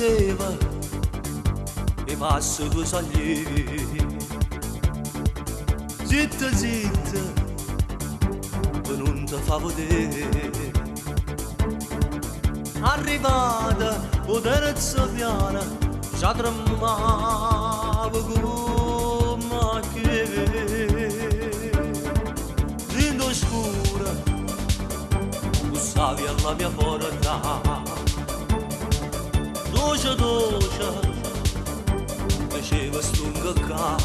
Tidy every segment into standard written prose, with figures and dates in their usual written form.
poteva e passa due soglie. Zitta, zitta, per non ti fa vedere. Arrivata, o terza piana, già tremava come che. Dentro scura, bussavi alla mia porta. Doce, doce, faceva stunga qua.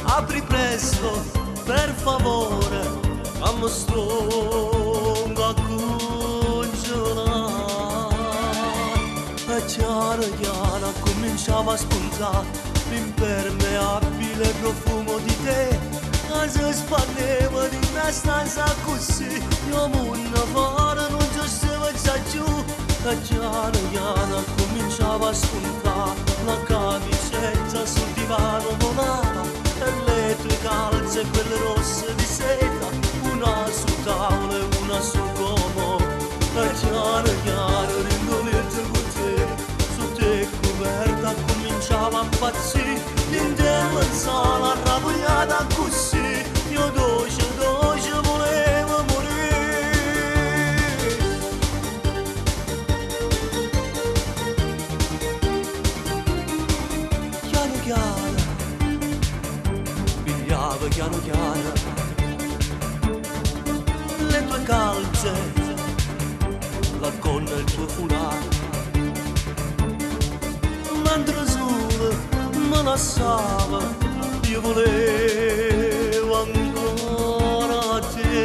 Apri presto, per favore, fammi stunga a congelare. E chiara chiara cominciava a spuntare l'impermeabile profumo di te. E si spandeva di una stanza così, io munno fuori non ci stava già giù. E chiara chiara cominciava a spuntare la camicetta sul divano volava. E le tue calze, quelle rosse di seta, una sul tavolo e una sul comodo. E chiaro, chiaro, ringolette con te, su te coperta cominciava a impazzire. L'intera sala arrabbiata così, io dolce, dolce volevo morire. Chiaro, chiaro, pigliava chiaro chiaro le tue calze, la gonna e il tuo foulard, mentre solo me lasciava, io volevo ancora te.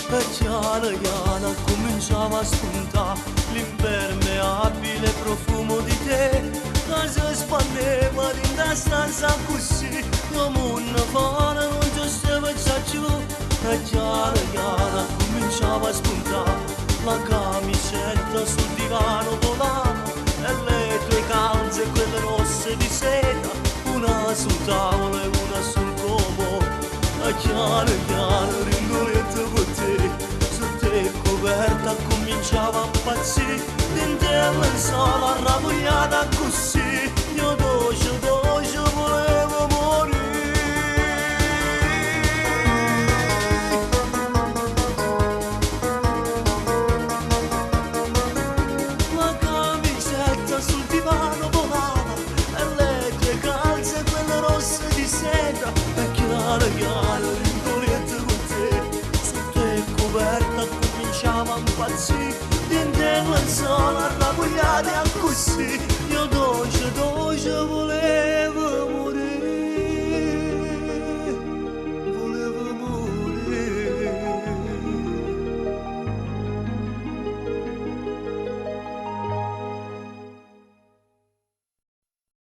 E chiara chiara cominciava a spuntare l'impermeabile profumo di te. E si spandeva in una stanza così, come una fara non ci stava già giù. E chiara chiara cominciava a spuntare la camicetta sul divano volava. E le tue calze, quelle rosse di seta, una sul tavolo e una sul comodo. E chiara chiara ringolette con te, su te coperta cominciava a impazzire. L'intera sala arrabbiata così, io dolce, dolce volevo morire. La camicetta sul divano volava e le tue calze, quelle rosse di seta. E chiara, chiara, ringolette con te, su te coperta cominciava a impazzire. L'intera sala arrabbiata così, io dolce, dolce volevo